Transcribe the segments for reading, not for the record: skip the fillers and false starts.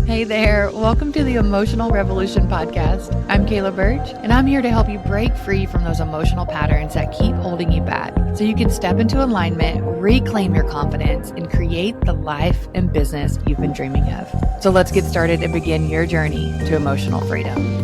Hey there, welcome to the Emotional Revolution podcast. I'm Kayla Birch, and I'm here to help you break free from those emotional patterns that keep holding you back so you can step into alignment, reclaim your confidence, and create the life and business you've been dreaming of. So let's get started and begin your journey to emotional freedom.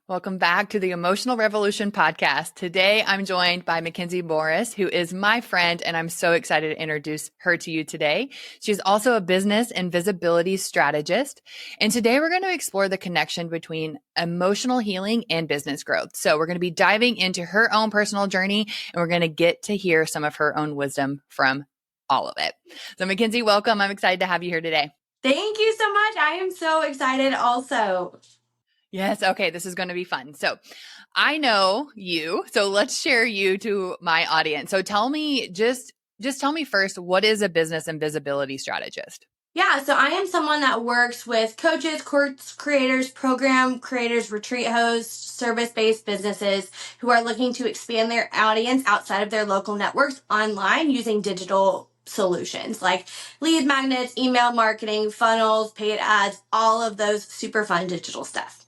Welcome back to the Emotional Revolution podcast. Today, I'm joined by MacKenzie Morris, who is my friend, and I'm so excited to introduce her to you today. She's also a business and visibility strategist. And today, we're going to explore the connection between emotional healing and business growth. So we're going to be diving into her own personal journey, and we're going to get to hear some of her own wisdom from all of it. So MacKenzie, welcome. I'm excited to have you here today. Thank you so much. I am so excited also. Yes. Okay. This is going to be fun. So I know you, so let's share you to my audience. So tell me, just tell me first, what is a business and visibility strategist? Yeah, so I am someone that works with coaches, course creators, program creators, retreat hosts, service-based businesses who are looking to expand their audience outside of their local networks online using digital solutions like lead magnets, email marketing, funnels, paid ads, all of those super fun digital stuff.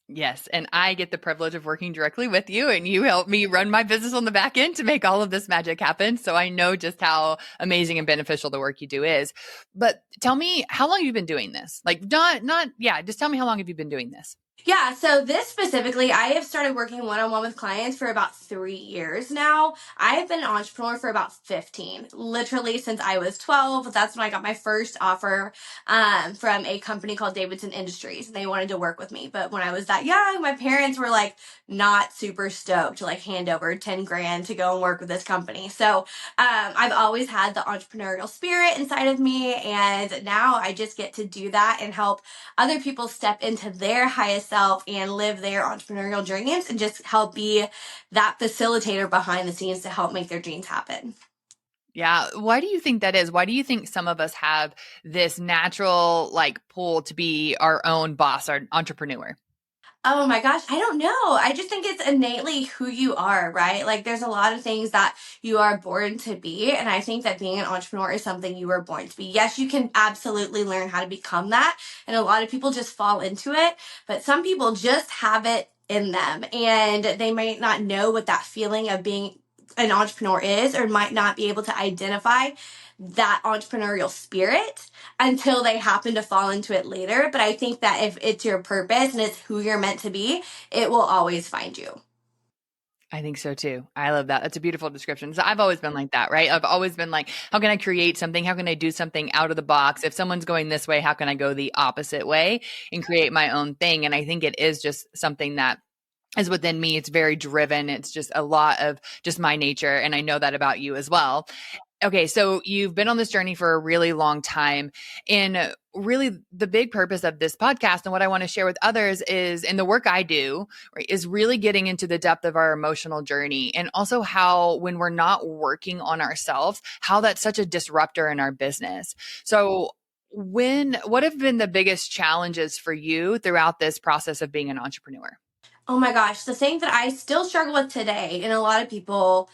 Yes. And I get the privilege of working directly with you, and you help me run my business on the back end to make all of this magic happen. So I know just how amazing and beneficial the work you do is. But tell me, how long have you been doing this? Just tell me, how long have you been doing this? Yeah, so this specifically, I have started working one-on-one with clients for about 3 years now. I have been an entrepreneur for about 15, literally since I was 12. That's when I got my first offer from a company called Davidson Industries. They wanted to work with me. But when I was that young, my parents were like not super stoked to like hand over 10 grand to go and work with this company. So I've always had the entrepreneurial spirit inside of me. And now I just get to do that and help other people step into their highest self and live their entrepreneurial dreams and just help be that facilitator behind the scenes to help make their dreams happen. Yeah. Why do you think that is? Why do you think some of us have this natural pull to be our own boss, our entrepreneur? Oh my gosh, I don't know. I just think it's innately who you are, right? Like there's a lot of things that you are born to be. And I think that being an entrepreneur is something you were born to be. Yes, you can absolutely learn how to become that. And a lot of people just fall into it. But some people just have it in them. And they might not know what that feeling of being an entrepreneur is, or might not be able to identify that entrepreneurial spirit until they happen to fall into it later. But I think that if it's your purpose and it's who you're meant to be, it will always find you. I think so too. I love that. That's a beautiful description. So I've always been like that, right? I've always been like, how can I create something? How can I do something out of the box? If someone's going this way, how can I go the opposite way and create my own thing? And I think it is just something that is within me. It's very driven. It's just a lot of just my nature. And I know that about you as well. Okay, so you've been on this journey for a really long time. And really, the big purpose of this podcast and what I want to share with others is, and the work I do, right, is really getting into the depth of our emotional journey, and also how, when we're not working on ourselves, how that's such a disruptor in our business. So, what have been the biggest challenges for you throughout this process of being an entrepreneur? Oh my gosh, the thing that I still struggle with today, and a lot of people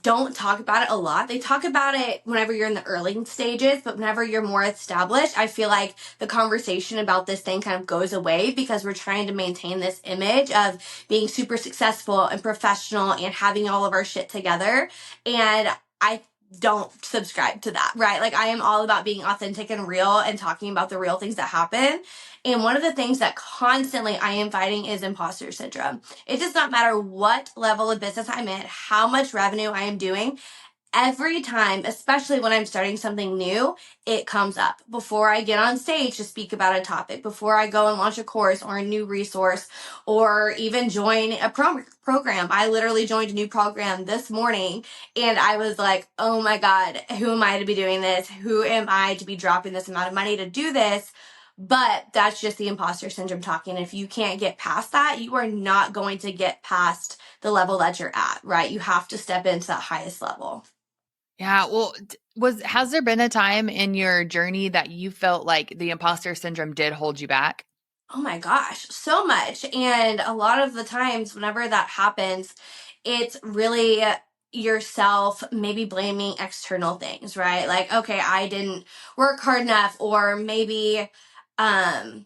don't talk about it a lot. They talk about it whenever you're in the early stages, but whenever you're more established, I feel like the conversation about this thing kind of goes away because we're trying to maintain this image of being super successful and professional and having all of our shit together. And I don't subscribe to that, right? Like I am all about being authentic and real and talking about the real things that happen. And one of the things that constantly I am fighting is imposter syndrome. It does not matter what level of business I'm in, how much revenue I am doing. Every time, especially when I'm starting something new, it comes up before I get on stage to speak about a topic, before I go and launch a course or a new resource, or even join a program. I literally joined a new program this morning and I was like, oh my God, who am I to be doing this? Who am I to be dropping this amount of money to do this? But that's just the imposter syndrome talking. If you can't get past that, you are not going to get past the level that you're at, right? You have to step into that highest level. Yeah, well, has there been a time in your journey that you felt like the imposter syndrome did hold you back? Oh my gosh, so much. And a lot of the times, whenever that happens, it's really yourself maybe blaming external things, right? Like, okay, I didn't work hard enough, or maybe, I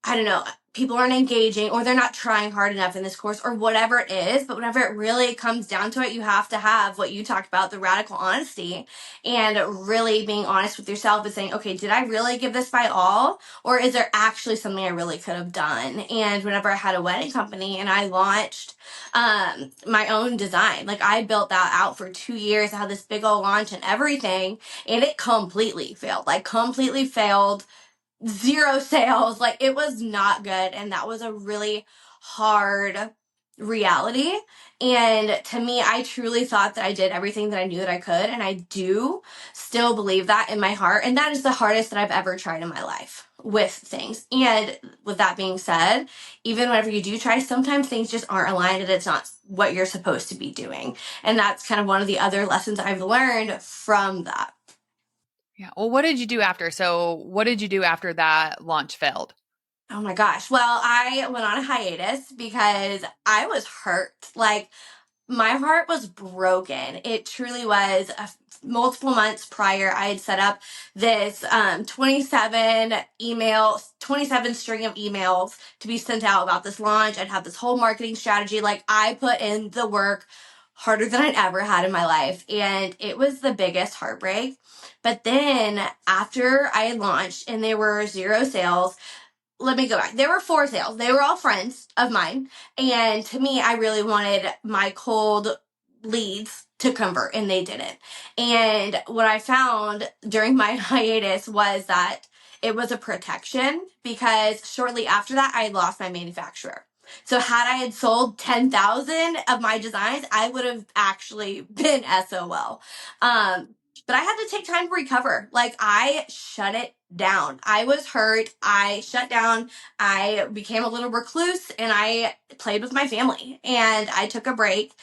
don't know, people aren't engaging, or they're not trying hard enough in this course, or whatever it is. But whenever it really comes down to it, you have to have what you talked about, the radical honesty, and really being honest with yourself and saying, okay, did I really give this my all? Or is there actually something I really could have done? And whenever I had a wedding company and I launched my own design, like I built that out for 2 years, I had this big old launch and everything, and it completely failed, like completely failed, zero sales. Like it was not good. And that was a really hard reality. And to me, I truly thought that I did everything that I knew that I could. And I do still believe that in my heart. And that is the hardest that I've ever tried in my life with things. And with that being said, even whenever you do try, sometimes things just aren't aligned and it's not what you're supposed to be doing. And that's kind of one of the other lessons I've learned from that. Yeah. Well, what did you do after? So, what did you do after that launch failed? Oh my gosh. Well, I went on a hiatus because I was hurt. Like, my heart was broken. It truly was. Multiple months prior, I had set up this 27 string of emails to be sent out about this launch. I'd have this whole marketing strategy. Like, I put in the work harder than I'd ever had in my life. And it was the biggest heartbreak. But then after I had launched and there were zero sales, let me go back. There were 4 sales. They were all friends of mine. And to me, I really wanted my cold leads to convert, and they didn't. And what I found during my hiatus was that it was a protection, because shortly after that, I lost my manufacturer. So had I had sold 10,000 of my designs, I would have actually been SOL. But I had to take time to recover. Like, I shut it down. I was hurt. I shut down. I became a little recluse and I played with my family and I took a break,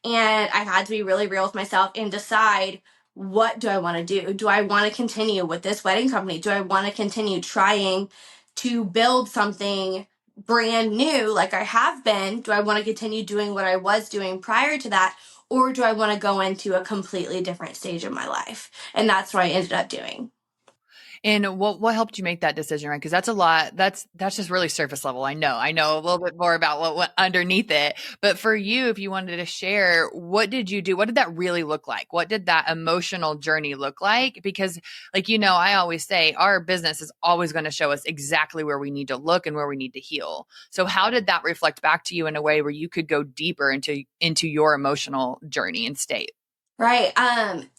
and I had to be really real with myself and decide, what do I want to do? Do I want to continue with this wedding company? Do I want to continue trying to build something brand new like I have been? Do I want to continue doing what I was doing prior to that? Or do I want to go into a completely different stage of my life? And that's what I ended up doing. And what helped you make that decision, right? Because that's a lot. That's just really surface level. I know a little bit more about what went underneath it. But for you, if you wanted to share, what did you do? What did that really look like? What did that emotional journey look like? Because, like, I always say our business is always going to show us exactly where we need to look and where we need to heal. So how did that reflect back to you in a way where you could go deeper into your emotional journey and state? Right.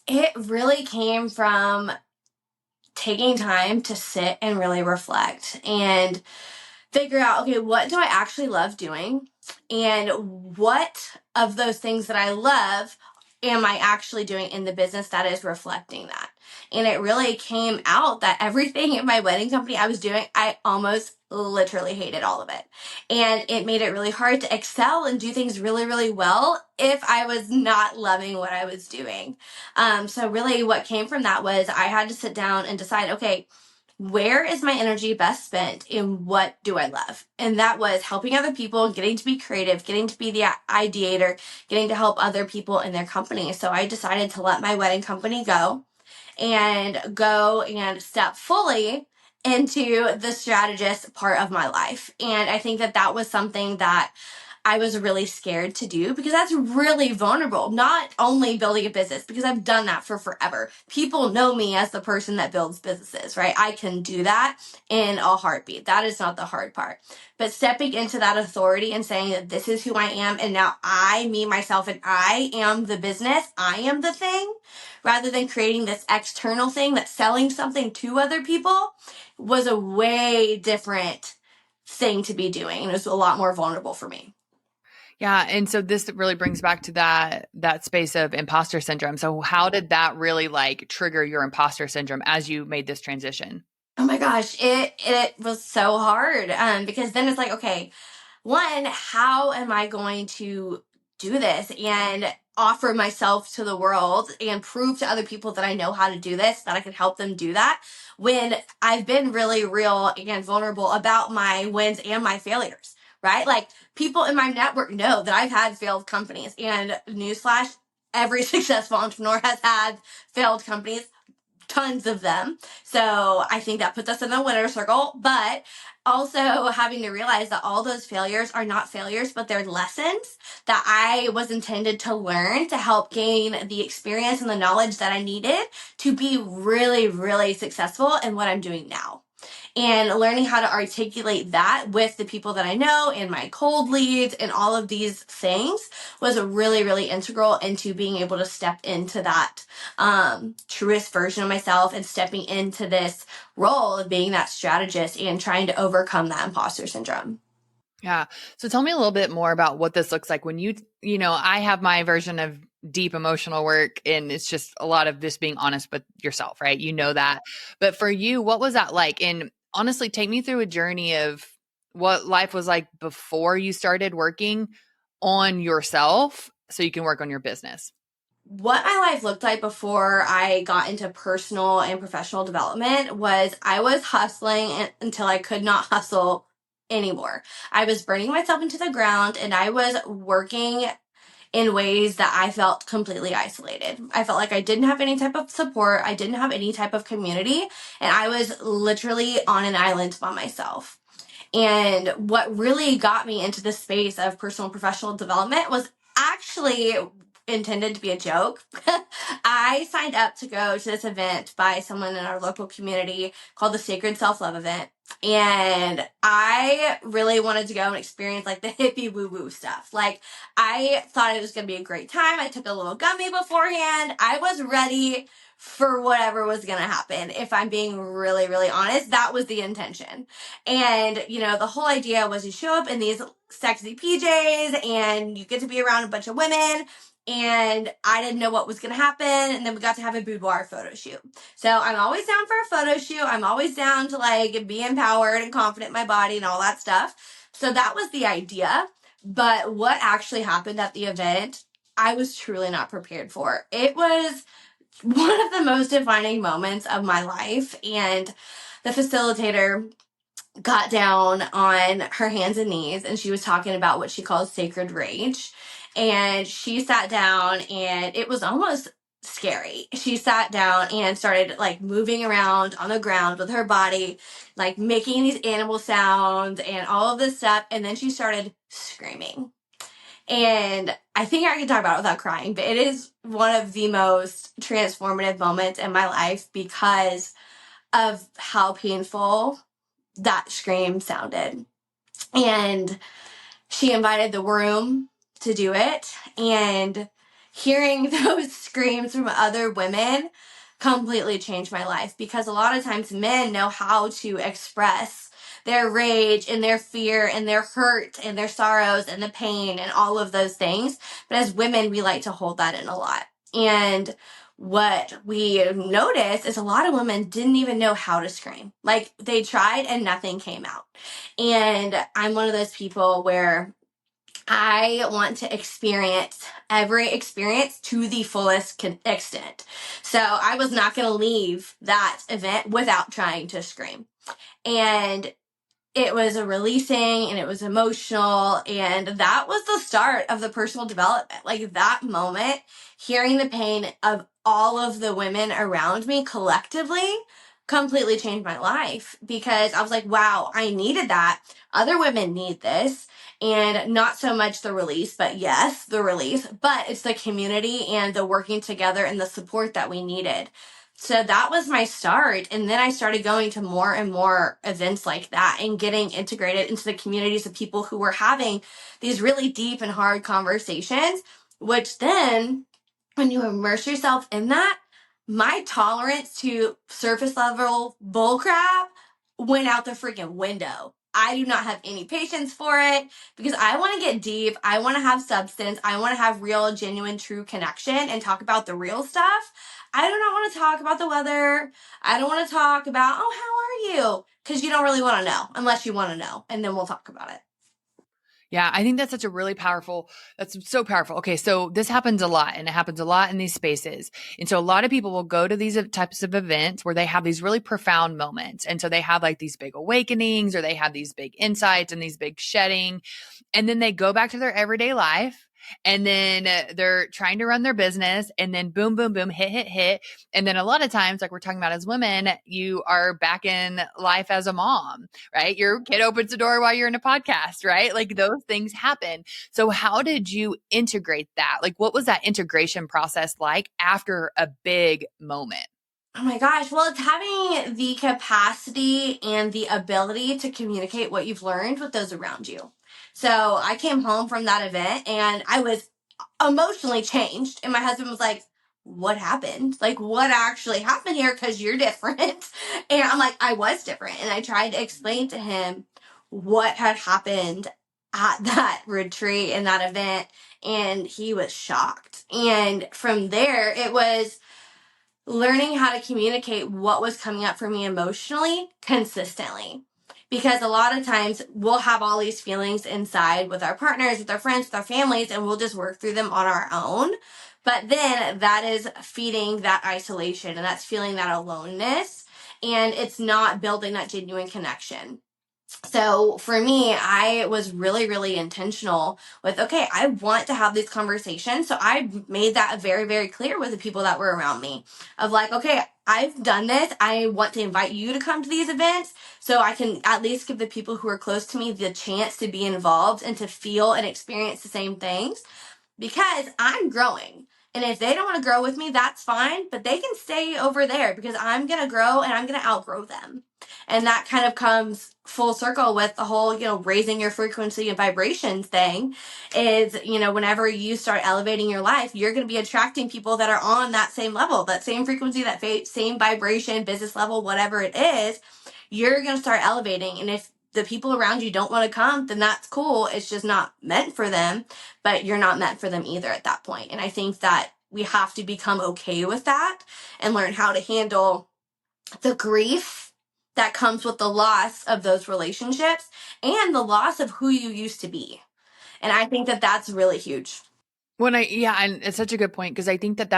It really came from taking time to sit and really reflect and figure out, okay, what do I actually love doing? And what of those things that I love am I actually doing in the business that is reflecting that? And it really came out that everything in my wedding company I was doing, I almost literally hated all of it. And it made it really hard to excel and do things really, really well if I was not loving what I was doing. So really what came from that was I had to sit down and decide, okay, where is my energy best spent and what do I love? And that was helping other people, getting to be creative, getting to be the ideator, getting to help other people in their company. So I decided to let my wedding company go and step fully into the strategist part of my life. And I think that that was something that I was really scared to do, because that's really vulnerable. Not only building a business, because I've done that for forever. People know me as the person that builds businesses, right? I can do that in a heartbeat. That is not the hard part. But stepping into that authority and saying that this is who I am, and now I, me, myself, and I am the business, I am the thing, rather than creating this external thing that's selling something to other people, was a way different thing to be doing. And it was a lot more vulnerable for me. Yeah, and so this really brings back to that space of imposter syndrome. So how did that really like trigger your imposter syndrome as you made this transition? Oh my gosh, it was so hard. Because then it's like, okay, one, how am I going to do this and offer myself to the world and prove to other people that I know how to do this, that I can help them do that, when I've been really real and vulnerable about my wins and my failures, right? Like, people in my network know that I've had failed companies, and newsflash, every successful entrepreneur has had failed companies, tons of them. So I think that puts us in the winner circle, but also having to realize that all those failures are not failures, but they're lessons that I was intended to learn to help gain the experience and the knowledge that I needed to be really, really successful in what I'm doing now. And learning how to articulate that with the people that I know and my cold leads and all of these things was really, really integral into being able to step into that truest version of myself and stepping into this role of being that strategist and trying to overcome that imposter syndrome. Yeah. So tell me a little bit more about what this looks like when I have my version of deep emotional work, and it's just a lot of just being honest with yourself, right? You know that. But for you, what was that like? And honestly, take me through a journey of what life was like before you started working on yourself so you can work on your business. What my life looked like before I got into personal and professional development was I was hustling until I could not hustle anymore. I was burning myself into the ground and I was working in ways that I felt completely isolated. I felt like I didn't have any type of support. I didn't have any type of community. And I was literally on an island by myself. And what really got me into the space of personal and professional development was actually intended to be a joke. I signed up to go to this event by someone in our local community called the Sacred Self-Love Event. And I really wanted to go and experience like the hippie woo-woo stuff. Like I thought it was going to be a great time. I took a little gummy beforehand. I was ready for whatever was going to happen. If I'm being really, really honest, that was the intention. And, the whole idea was you show up in these sexy PJs and you get to be around a bunch of women. And I didn't know what was going to happen. And then we got to have a boudoir photo shoot. So I'm always down for a photo shoot. I'm always down to like be empowered and confident in my body and all that stuff. So that was the idea. But what actually happened at the event, I was truly not prepared for. It was one of the most defining moments of my life. And the facilitator got down on her hands and knees and she was talking about what she calls sacred rage. And she sat down and it was almost scary. She sat down and started like moving around on the ground with her body, like making these animal sounds and all of this stuff. And then she started screaming. And I think I can talk about it without crying, but it is one of the most transformative moments in my life because of how painful that scream sounded. And she invited the room to do it. And hearing those screams from other women completely changed my life because a lot of times men know how to express their rage and their fear and their hurt and their sorrows and the pain and all of those things. But as women, we like to hold that in a lot. And what we noticed is a lot of women didn't even know how to scream. Like they tried and nothing came out. And I'm one of those people where I want to experience every experience to the fullest extent. So I was not going to leave that event without trying to scream. And it was a releasing and it was emotional. And that was the start of the personal development. Like that moment, hearing the pain of all of the women around me collectively completely changed my life because I was like, wow, I needed that. Other women need this. And not so much the release, but yes, the release, but it's the community and the working together and the support that we needed. So that was my start. And then I started going to more and more events like that and getting integrated into the communities of people who were having these really deep and hard conversations, which then when you immerse yourself in that, my tolerance to surface level bullcrap went out the freaking window. I do not have any patience for it because I want to get deep. I want to have substance. I want to have real, genuine, true connection and talk about the real stuff. I do not want to talk about the weather. I don't want to talk about, oh, how are you? Because you don't really want to know unless you want to know. And then we'll talk about it. Yeah, I think that's that's so powerful. Okay, so this happens a lot and it happens a lot in these spaces. And so a lot of people will go to these types of events where they have these really profound moments. And so they have like these big awakenings or they have these big insights and these big shedding. And then they go back to their everyday life and then they're trying to run their business, and then boom, boom, boom, hit, hit, hit. And then a lot of times, like we're talking about as women, you are back in life as a mom, right? Your kid opens the door while you're in a podcast, right? Like those things happen. So how did you integrate that? Like what was that integration process like after a big moment? Oh my gosh. Well, it's having the capacity and the ability to communicate what you've learned with those around you. So I came home from that event and I was emotionally changed. And my husband was like, what happened? Like, what actually happened here? Because you're different. And I'm like, I was different. And I tried to explain to him what had happened at that retreat and that event. And he was shocked. And from there, it was learning how to communicate what was coming up for me emotionally consistently. Because a lot of times we'll have all these feelings inside with our partners, with our friends, with our families, and we'll just work through them on our own. But then that is feeding that isolation and that's feeling that aloneness. And it's not building that genuine connection. So for me, I was really, really intentional with, okay, I want to have these conversations. So I made that very, very clear with the people that were around me of like, okay, I've done this. I want to invite you to come to these events so I can at least give the people who are close to me the chance to be involved and to feel and experience the same things because I'm growing. And if they don't want to grow with me, that's fine, but they can stay over there because I'm going to grow and I'm going to outgrow them. And that kind of comes full circle with the whole, raising your frequency and vibrations thing is, whenever you start elevating your life, you're going to be attracting people that are on that same level, that same frequency, that same vibration, business level, whatever it is, you're going to start elevating. And if the people around you don't want to come, then that's cool. It's just not meant for them, but you're not meant for them either at that point. And I think that we have to become okay with that and learn how to handle the grief that comes with the loss of those relationships and the loss of who you used to be. And I think that that's really huge. Yeah, and it's such a good point because I think that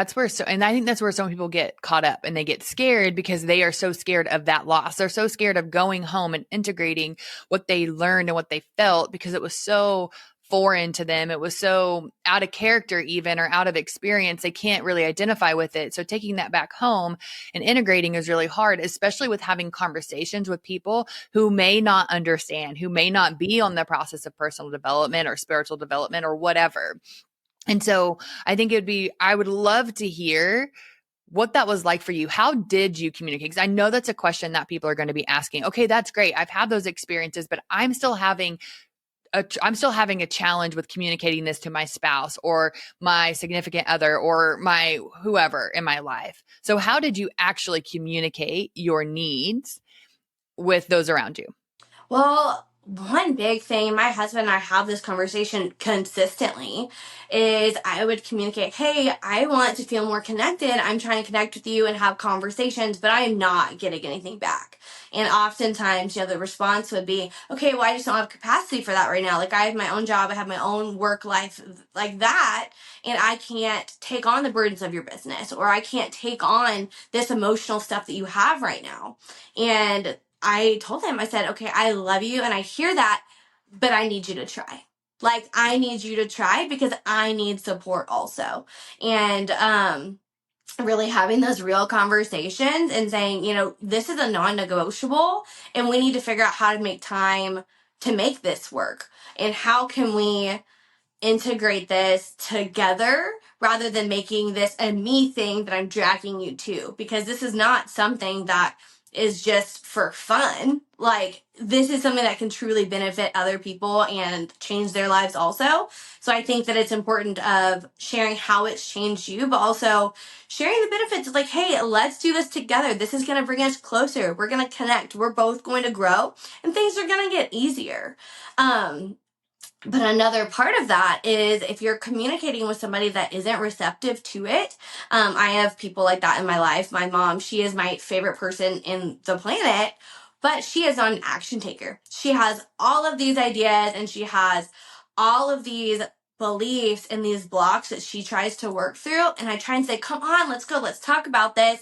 and I think that's where some people get caught up and they get scared because they are so scared of that loss. They're so scared of going home and integrating what they learned and what they felt because it was so foreign to them. It was so out of character, even or out of experience. They can't really identify with it. So taking that back home and integrating is really hard, especially with having conversations with people who may not understand, who may not be on the process of personal development or spiritual development or whatever. And so I would love to hear what that was like for you. How did you communicate? Because I know that's a question that people are going to be asking. Okay, that's great. I've had those experiences, but I'm still having a challenge with communicating this to my spouse or my significant other or my whoever in my life. So how did you actually communicate your needs with those around you? Well, one big thing, my husband and I have this conversation consistently, is I would communicate, hey, I want to feel more connected. I'm trying to connect with you and have conversations, but I am not getting anything back. And oftentimes, the response would be, okay, well, I just don't have capacity for that right now. Like, I have my own job, I have my own work life like that, and I can't take on the burdens of your business, or I can't take on this emotional stuff that you have right now. And I told him, I said, okay, I love you and I hear that, but I need you to try. Like, I need you to try because I need support also. And, really having those real conversations and saying, this is a non-negotiable and we need to figure out how to make time to make this work. And how can we integrate this together rather than making this a me thing that I'm dragging you to, because this is not something that is just for fun. Like, this is something that can truly benefit other people and change their lives also. So I think that it's important of sharing how it's changed you, but also sharing the benefits of like, hey, let's do this together. This is going to bring us closer. We're going to connect. We're both going to grow and things are going to get easier. But another part of that is if you're communicating with somebody that isn't receptive to it. I have people like that in my life. My mom, she is my favorite person in the planet, but she is not an action taker. She has all of these ideas and she has all of these beliefs and these blocks that she tries to work through. And I try and say, come on, let's go. Let's talk about this.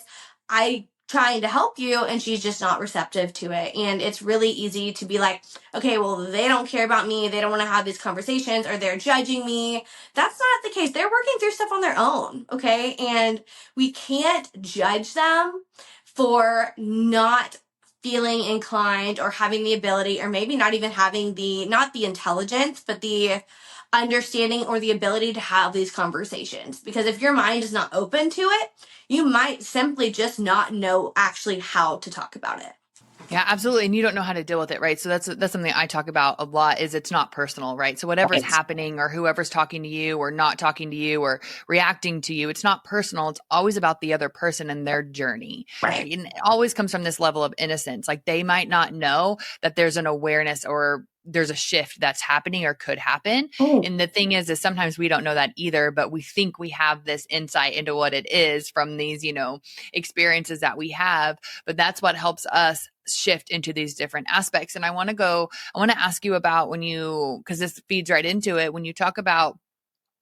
I trying to help you and she's just not receptive to it. And it's really easy to be like, okay, well, they don't care about me. They don't want to have these conversations or they're judging me. That's not the case. They're working through stuff on their own. Okay. And we can't judge them for not feeling inclined or having the ability or maybe not even having not the intelligence, but the understanding or the ability to have these conversations. Because if your mind is not open to it, you might simply just not know actually how to talk about it. Yeah, absolutely. And you don't know how to deal with it, right? So that's something I talk about a lot is it's not personal, right? So whatever's Right. happening or whoever's talking to you or not talking to you or reacting to you, it's not personal. It's always about the other person and their journey, Right. right? And it always comes from this level of innocence. Like they might not know that there's an awareness or there's a shift that's happening or could happen. Oh, And the thing is sometimes we don't know that either, but we think we have this insight into what it is from these, experiences that we have. But that's what helps us shift into these different aspects. And I want to ask you about because this feeds right into it, when you talk about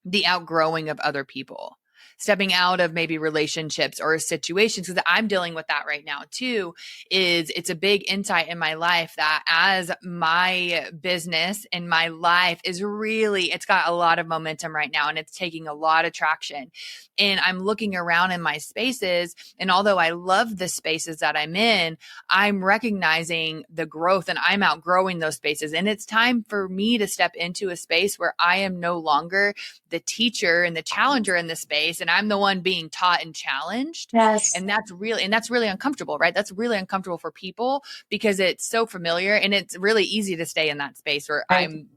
the outgrowing of other people, stepping out of maybe relationships or situations, because I'm dealing with that right now too. It's a big insight in my life that as my business and my life it's got a lot of momentum right now and it's taking a lot of traction. And I'm looking around in my spaces, and although I love the spaces that I'm in, I'm recognizing the growth and I'm outgrowing those spaces. And it's time for me to step into a space where I am no longer the teacher and the challenger in the space, and I'm the one being taught and challenged. yes. And that's really uncomfortable, right? That's really uncomfortable for people because it's so familiar, and it's really easy to stay in that space where Right. I'm,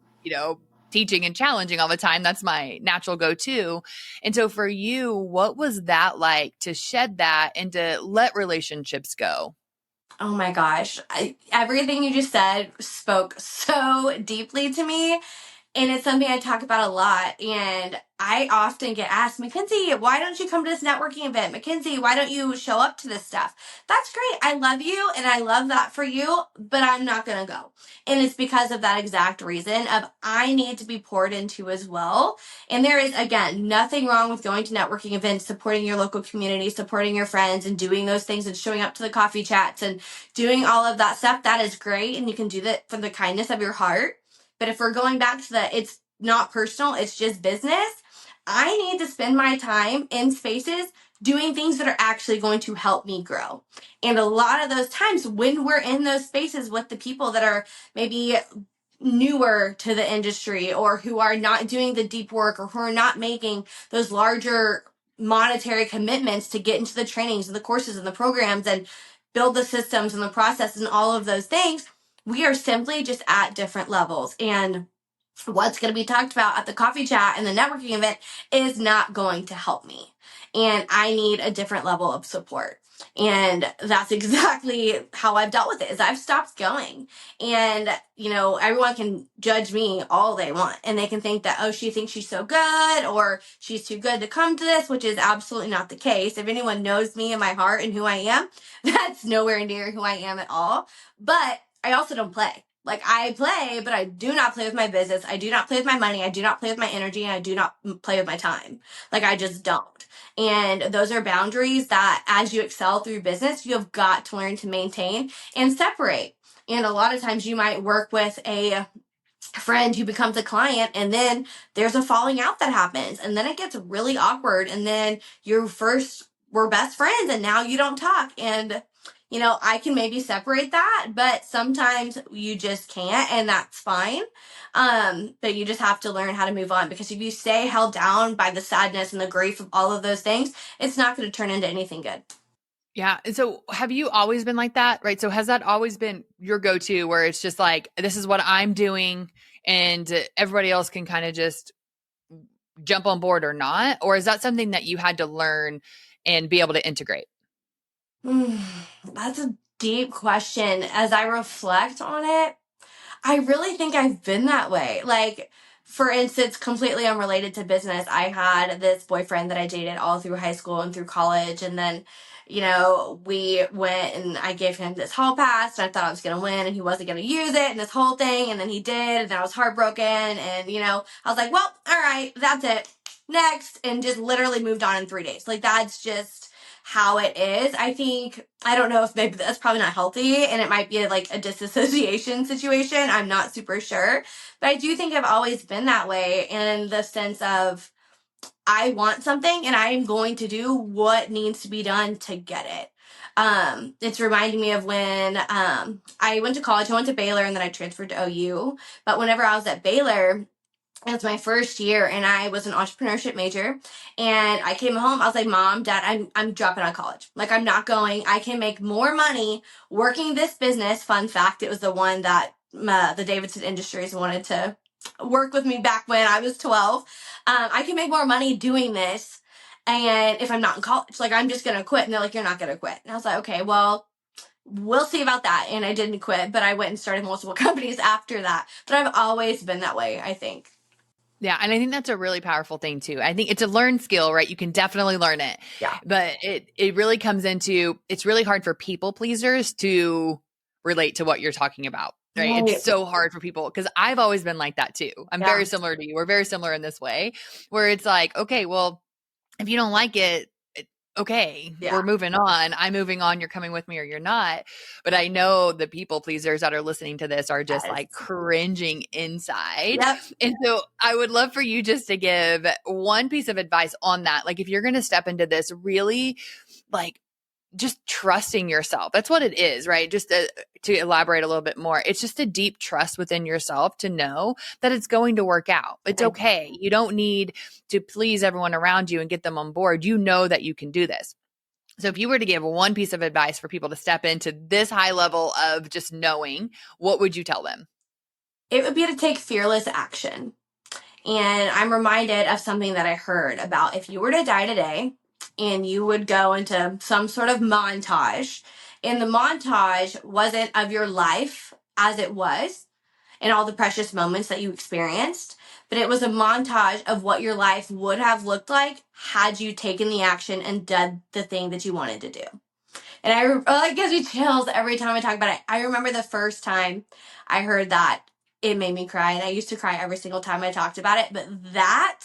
teaching and challenging all the time. That's my natural go-to. And so for you, what was that like to shed that and to let relationships go? Oh my gosh. Everything you just said spoke so deeply to me. And it's something I talk about a lot. And I often get asked, MacKenzie, why don't you come to this networking event? MacKenzie, why don't you show up to this stuff? That's great. I love you and I love that for you, but I'm not going to go. And it's because of that exact reason of I need to be poured into as well. And there is, again, nothing wrong with going to networking events, supporting your local community, supporting your friends and doing those things and showing up to the coffee chats and doing all of that stuff. That is great. And you can do that for the kindness of your heart. But if we're going back to it's not personal, it's just business, I need to spend my time in spaces doing things that are actually going to help me grow. And a lot of those times when we're in those spaces with the people that are maybe newer to the industry or who are not doing the deep work or who are not making those larger monetary commitments to get into the trainings and the courses and the programs and build the systems and the processes and all of those things, we are simply just at different levels. And what's going to be talked about at the coffee chat and the networking event is not going to help me. And I need a different level of support. And that's exactly how I've dealt with it is I've stopped going. And, everyone can judge me all they want. And they can think that, oh, she thinks she's so good or she's too good to come to this, which is absolutely not the case. If anyone knows me and my heart and who I am, that's nowhere near who I am at all. But I also don't play. Like I play, but I do not play with my business. I do not play with my money. I do not play with my energy. And I do not play with my time. Like I just don't. And those are boundaries that as you excel through business, you have got to learn to maintain and separate. And a lot of times you might work with a friend who becomes a client and then there's a falling out that happens and then it gets really awkward and then you first were best friends and now you don't talk and I can maybe separate that, but sometimes you just can't and that's fine. But you just have to learn how to move on because if you stay held down by the sadness and the grief of all of those things, it's not going to turn into anything good. Yeah. And so have you always been like that? Right. So has that always been your go-to where it's just like, this is what I'm doing and everybody else can kind of just jump on board or not? Or is that something that you had to learn and be able to integrate? That's a deep question. As I reflect on it, I really think I've been that way. Like, for instance, completely unrelated to business, I had this boyfriend that I dated all through high school and through college. And then, we went and I gave him this hall pass and I thought I was going to win and he wasn't going to use it and this whole thing. And then he did. And then I was heartbroken. And, I was like, well, all right, that's it. Next. And just literally moved on in 3 days. Like, that's just how it is. I think, I don't know if maybe that's probably not healthy and it might be like a disassociation situation. I'm not super sure. But I do think I've always been that way in the sense of I want something and I'm going to do what needs to be done to get it. It's reminding me of when I went to college. I went to Baylor and then I transferred to OU. But whenever I was at Baylor, it was my first year and I was an entrepreneurship major, and I came home. I was like, Mom, Dad, I'm dropping out of college. Like, I'm not going. I can make more money working this business. Fun fact, it was the one that the Davidson Industries wanted to work with me back when I was 12. I can make more money doing this, and if I'm not in college, like, I'm just gonna quit. And they're like, you're not gonna quit. And I was like, okay, well, we'll see about that. And I didn't quit, but I went and started multiple companies after that. But I've always been that way, I think. Yeah. And I think that's a really powerful thing too. I think it's a learned skill, right? You can definitely learn it, Yeah. but it really comes into, it's really hard for people pleasers to relate to what you're talking about, right? It's Right. so hard for people because I've always been like that too. I'm Yeah. very similar to you. We're very similar in this way where it's like, okay, well, if you don't like it, okay, we're Yeah. moving on. I'm moving on. You're coming with me or you're not. But I know the people pleasers that are listening to this are just Yes. like cringing inside. Yep. And so I would love for you just to give one piece of advice on that. Like if you're going to step into this really like just trusting yourself. That's what it is, right? Just to elaborate a little bit more, it's just a deep trust within yourself to know that it's going to work out. It's okay. You don't need to please everyone around you and get them on board. You know that you can do this. So if you were to give one piece of advice for people to step into this high level of just knowing, what would you tell them? It would be to take fearless action. And I'm reminded of something that I heard about if you were to die today and you would go into some sort of montage, and the montage wasn't of your life as it was and all the precious moments that you experienced, but it was a montage of what your life would have looked like had you taken the action and done the thing that you wanted to do. And it gives me chills every time I talk about it. I remember the first time I heard that, it made me cry. And I used to cry every single time I talked about it. But that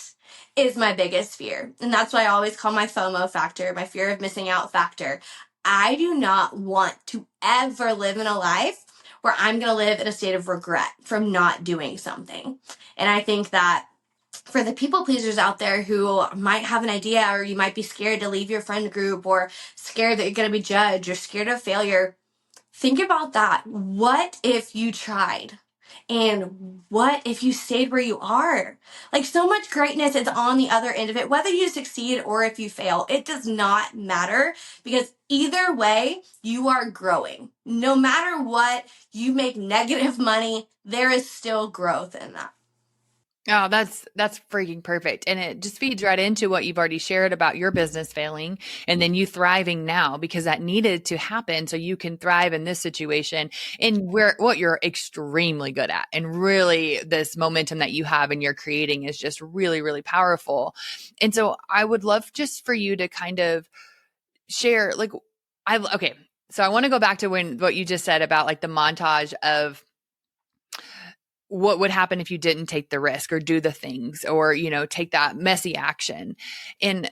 is my biggest fear. And that's why I always call my FOMO factor, my fear of missing out factor. I do not want to ever live in a life where I'm going to live in a state of regret from not doing something. And I think that for the people pleasers out there who might have an idea, or you might be scared to leave your friend group, or scared that you're going to be judged, or scared of failure, think about that. What if you tried? And what if you stayed where you are? Like, so much greatness is on the other end of it. Whether you succeed or if you fail, it does not matter, because either way, you are growing. No matter what, you make negative money, there is still growth in that. Oh, that's freaking perfect. And it just feeds right into what you've already shared about your business failing and then you thriving now because that needed to happen so you can thrive in this situation and where what you're extremely good at. And really this momentum that you have and you're creating is just really, really powerful. And so I would love just for you to kind of share like okay. So I want to go back to what you just said about like the montage of what would happen if you didn't take the risk or do the things or take that messy action. And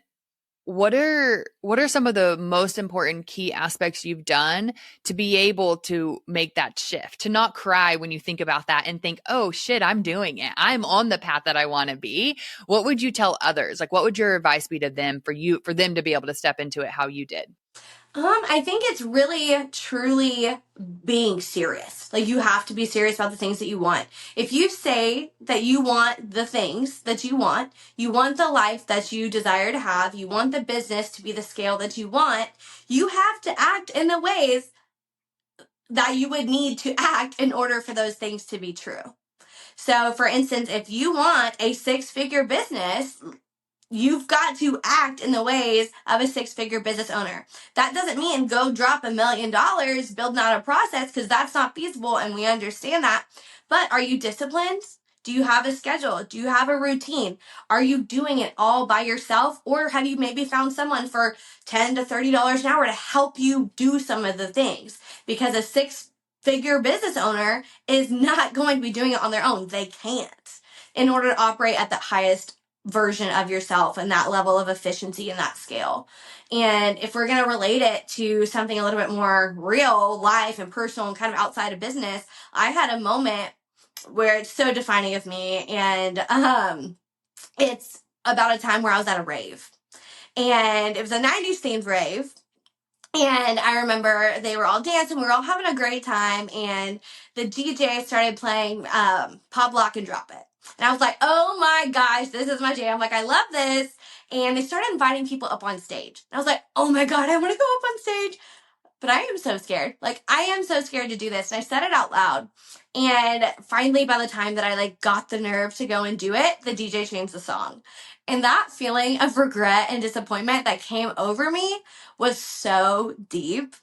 what are some of the most important key aspects you've done to be able to make that shift, to not cry when you think about that and think, oh shit, I'm doing it, I'm on the path that I want to be? What would you tell others? Like what would your advice be to them for them to be able to step into it how you did? I think it's really truly being serious. Like, you have to be serious about the things that you want. If you say that you want the things that you want the life that you desire to have, you want the business to be the scale that you have to act in the ways that you would need to act in order for those things to be true. So, for instance, if you want a 6-figure business, you've got to act in the ways of a 6-figure business owner. That doesn't mean go drop $1 million building out a process, because that's not feasible and we understand that. But are you disciplined? Do you have a schedule? Do you have a routine? Are you doing it all by yourself? Or have you maybe found someone for $10 to $30 an hour to help you do some of the things? Because a 6-figure business owner is not going to be doing it on their own. They can't, in order to operate at the highest version of yourself and that level of efficiency and that scale. And if we're going to relate it to something a little bit more real life and personal and kind of outside of business, I had a moment where it's so defining of me. And it's about a time where I was at a rave. And it was a 90s themed rave. And I remember they were all dancing, we were all having a great time, and the DJ started playing Pop Lock and Drop It. And I was like, oh my gosh, this is my jam. Like, I love this. And they started inviting people up on stage. And I was like, oh my God, I want to go up on stage. But I am so scared. Like, I am so scared to do this. And I said it out loud. And finally, by the time that I got the nerve to go and do it, the DJ changed the song. And that feeling of regret and disappointment that came over me was so deep.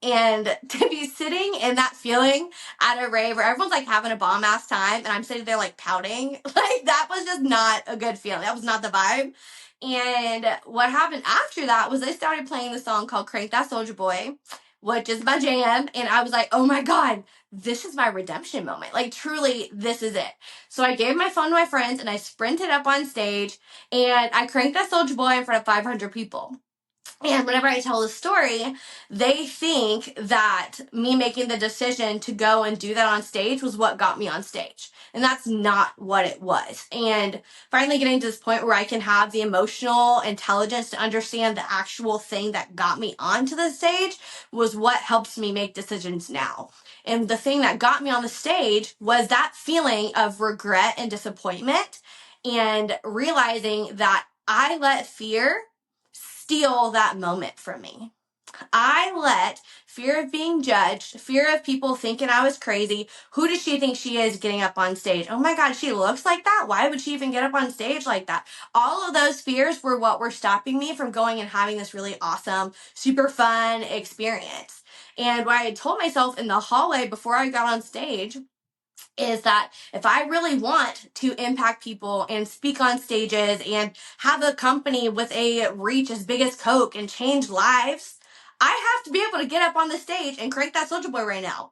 And to be sitting in that feeling at a rave where everyone's having a bomb ass time and I'm sitting there pouting, that was just not a good feeling. That was not the vibe. And what happened after that was they started playing the song called Crank That Soldier Boy, which is my jam. And I was like, oh my God, this is my redemption moment. Truly, this is it. So I gave my phone to my friends and I sprinted up on stage and I cranked that Soldier Boy in front of 500 people. And whenever I tell the story, they think that me making the decision to go and do that on stage was what got me on stage. And that's not what it was. And finally getting to this point where I can have the emotional intelligence to understand the actual thing that got me onto the stage was what helps me make decisions now. And the thing that got me on the stage was that feeling of regret and disappointment and realizing that I let fear steal that moment from me. I let fear of being judged, fear of people thinking I was crazy. Who does she think she is getting up on stage? Oh my God, she looks like that? Why would she even get up on stage like that? All of those fears were what were stopping me from going and having this really awesome, super fun experience. And what I had told myself in the hallway before I got on stage is that if I really want to impact people and speak on stages and have a company with a reach as big as Coke and change lives, I have to be able to get up on the stage and crank that Soldier Boy right now.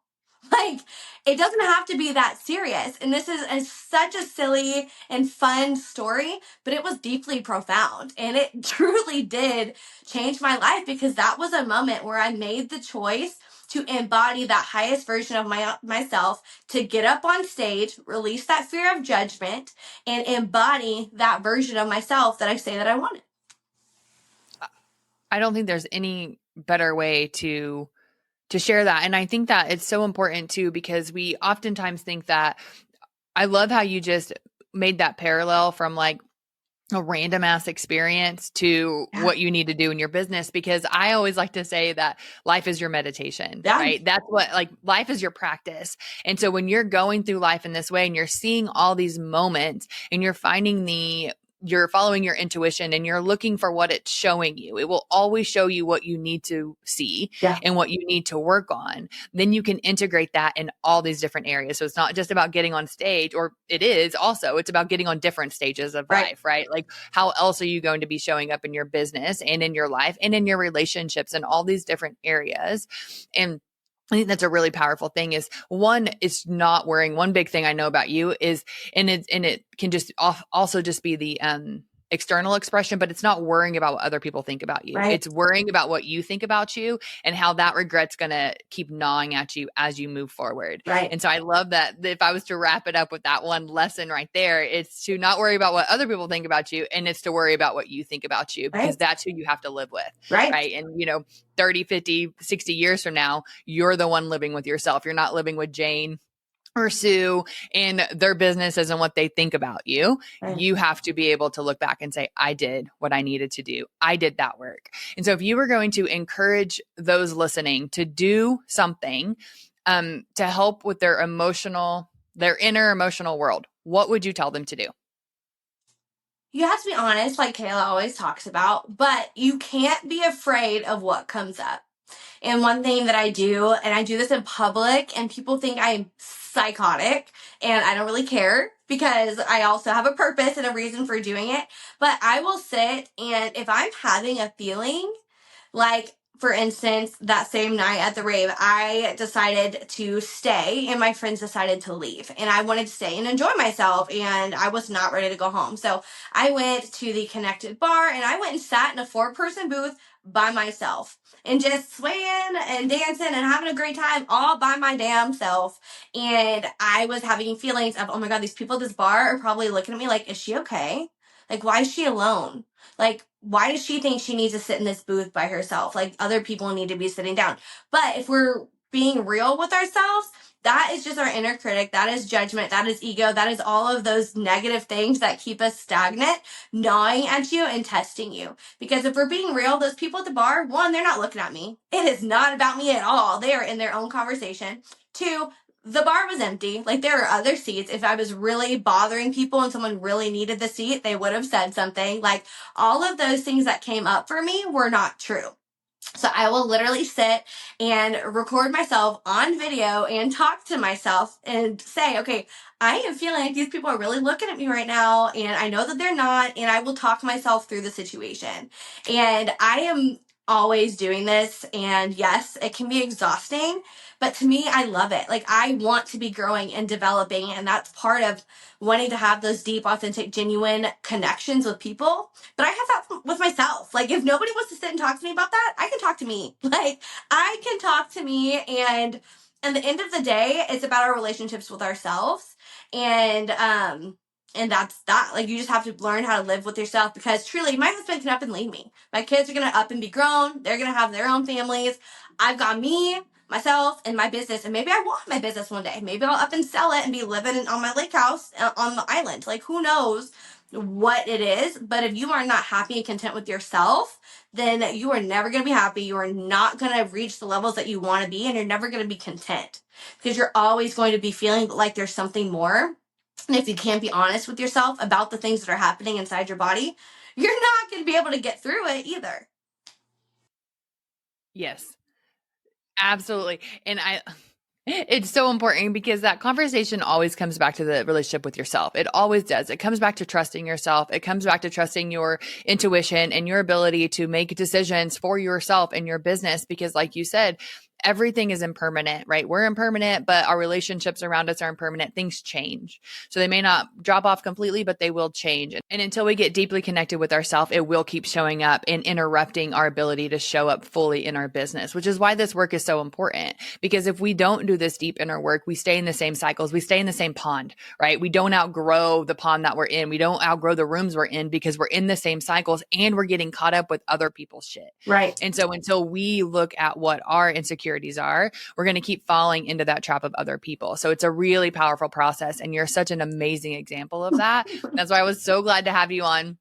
It doesn't have to be that serious. And this is such a silly and fun story, but it was deeply profound. And it truly did change my life because that was a moment where I made the choice to embody that highest version of myself, to get up on stage, release that fear of judgment, and embody that version of myself that I say that I wanted. I don't think there's any better way to share that. And I think that it's so important too, because we oftentimes think that I love how you just made that parallel from a random ass experience to what you need to do in your business, because I always like to say that life is your meditation, right? That's what life is your practice. And so when you're going through life in this way and you're seeing all these moments and you're you're following your intuition and you're looking for what it's showing you, it will always show you what you need to see and what you need to work on. Then you can integrate that in all these different areas. So it's not just about getting on stage, or it is also, it's about getting on different stages of life, right? How else are you going to be showing up in your business and in your life and in your relationships and all these different areas? And I think that's a really powerful thing is one, it's not worrying. One big thing I know about you is, and it can just also just be the external expression, but it's not worrying about what other people think about you. It's worrying about what you think about you and how that regret's going to keep gnawing at you as you move forward. And so I love that if I was to wrap it up with that one lesson right there, it's to not worry about what other people think about you, and it's to worry about what you think about you, because that's who you have to live with. And 30, 50, 60 years from now, you're the one living with yourself. You're not living with Jane or Sue and their business isn't what they think about you. You have to be able to look back and say, I did what I needed to do. I did that work. And so if you were going to encourage those listening to do something to help with their inner emotional world, what would you tell them to do? You have to be honest, like Kayla always talks about, but you can't be afraid of what comes up. And one thing that I do, and I do this in public, and people think I'm psychotic, and I don't really care because I also have a purpose and a reason for doing it. But I will sit, and if I'm having a feeling, for instance, that same night at the rave, I decided to stay and my friends decided to leave. And I wanted to stay and enjoy myself, and I was not ready to go home. So I went to the Connected Bar and I went and sat in a 4-person booth by myself and just swaying and dancing and having a great time all by my damn self. And I was having feelings of, oh my God, these people at this bar are probably looking at me like, is she okay? Like, why is she alone? Like, why does she think she needs to sit in this booth by herself? Like, other people need to be sitting down. But if we're being real with ourselves, that is just our inner critic. That is judgment. That is ego. That is all of those negative things that keep us stagnant, gnawing at you and testing you. Because if we're being real, those people at the bar, one, they're not looking at me. It is not about me at all. They are in their own conversation. Two, the bar was empty. Like, there are other seats. If I was really bothering people and someone really needed the seat, they would have said something. Like, all of those things that came up for me were not true. So I will literally sit and record myself on video and talk to myself and say, okay, I am feeling like these people are really looking at me right now, and I know that they're not, and I will talk myself through the situation. And I am always doing this, and yes, it can be exhausting, but to me, I love it. Like, I want to be growing and developing, and that's part of wanting to have those deep, authentic, genuine connections with people. But I have that with myself. Like, if nobody wants to sit and talk to me about that, I can talk to me. Like, I can talk to me, and at the end of the day, it's about our relationships with ourselves. And that's that. Like, you just have to learn how to live with yourself, because truly, my husband can up and leave me. My kids are gonna up and be grown. They're gonna have their own families. I've got me, myself, and my business, and maybe I want my business one day. Maybe I'll up and sell it and be living on my lake house on the island. Like, who knows what it is? But if you are not happy and content with yourself, then you are never going to be happy. You are not going to reach the levels that you want to be, and you're never going to be content, because you're always going to be feeling like there's something more. And if you can't be honest with yourself about the things that are happening inside your body, you're not going to be able to get through it either. Yes, absolutely. And it's so important, because that conversation always comes back to the relationship with yourself. It always does. It comes back to trusting yourself. It comes back to trusting your intuition and your ability to make decisions for yourself and your business. Because like you said, everything is impermanent, right? We're impermanent, but our relationships around us are impermanent. Things change. So they may not drop off completely, but they will change. And until we get deeply connected with ourselves, it will keep showing up and interrupting our ability to show up fully in our business, which is why this work is so important. Because if we don't do this deep inner work, we stay in the same cycles. We stay in the same pond, right? We don't outgrow the pond that we're in. We don't outgrow the rooms we're in, because we're in the same cycles and we're getting caught up with other people's shit. Right. And so until we look at what our insecurities are, we're going to keep falling into that trap of other people. So it's a really powerful process. And you're such an amazing example of that. That's why I was so glad to have you on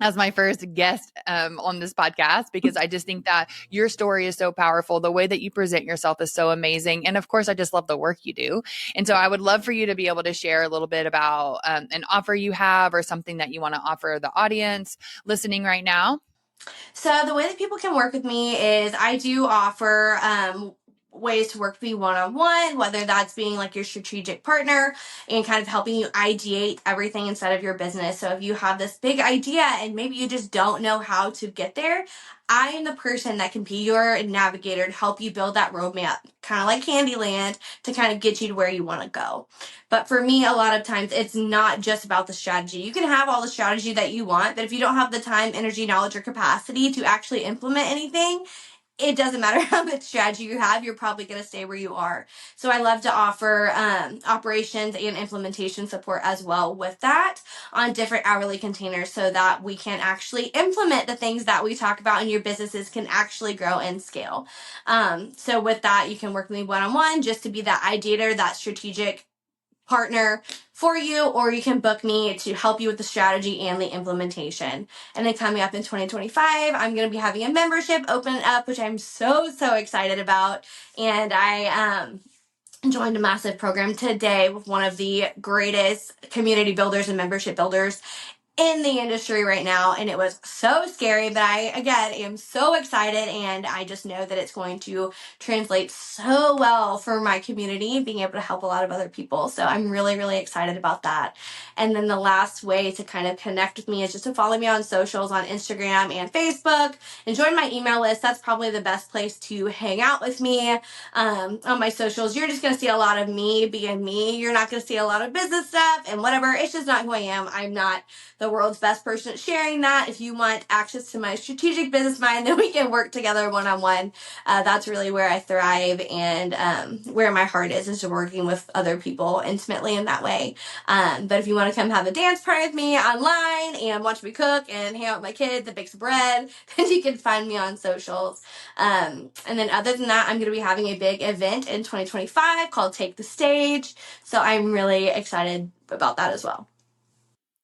as my first guest on this podcast, because I just think that your story is so powerful. The way that you present yourself is so amazing. And of course, I just love the work you do. And so I would love for you to be able to share a little bit about an offer you have, or something that you want to offer the audience listening right now. So the way that people can work with me is I do offer ways to work with me one-on-one, whether that's being like your strategic partner and kind of helping you ideate everything inside of your business. So if you have this big idea and maybe you just don't know how to get there, I am the person that can be your navigator to help you build that roadmap, kind of like Candyland, to kind of get you to where you want to go. But for me, a lot of times it's not just about the strategy. You can have all the strategy that you want, but if you don't have the time, energy, knowledge, or capacity to actually implement anything, it doesn't matter how much strategy you have, you're probably going to stay where you are. So I love to offer operations and implementation support as well with that on different hourly containers, so that we can actually implement the things that we talk about and your businesses can actually grow and scale. So with that, you can work with me one-on-one just to be that ideator, that strategic partner for you, or you can book me to help you with the strategy and the implementation. And then coming up in 2025, I'm going to be having a membership open up, which I'm so excited about. And I joined a massive program today with one of the greatest community builders and membership builders in the industry right now, and it was so scary, but I again am so excited, and I just know that it's going to translate so well for my community, being able to help a lot of other people. So I'm really, really excited about that. And then the last way to kind of connect with me is just to follow me on socials, on Instagram and Facebook, and join my email list. That's probably the best place to hang out with me. On my socials, you're just going to see a lot of me being me. You're not going to see a lot of business stuff and whatever. It's just not who I am. I'm not the world's best person at sharing that. If you want access to my strategic business mind, then we can work together one-on-one. That's really where I thrive, and where my heart is working with other people intimately in that way. But if you want to come have a dance party with me online and watch me cook and hang out with my kids and bake some bread, then you can find me on socials. And then other than that, I'm going to be having a big event in 2025 called Take the Stage. So I'm really excited about that as well.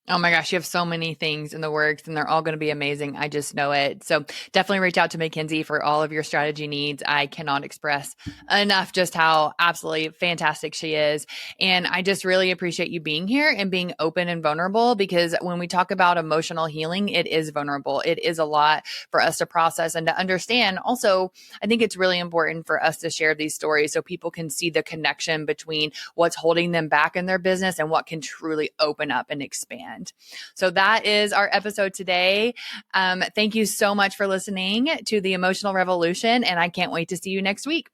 Oh my gosh, you have so many things in the works and they're all going to be amazing. I just know it. So definitely reach out to MacKenzie for all of your strategy needs. I cannot express enough just how absolutely fantastic she is. And I just really appreciate you being here and being open and vulnerable, because when we talk about emotional healing, it is vulnerable. It is a lot for us to process and to understand. Also, I think it's really important for us to share these stories so people can see the connection between what's holding them back in their business and what can truly open up and expand. So that is our episode today. Thank you so much for listening to The Emotional Revolution, and I can't wait to see you next week.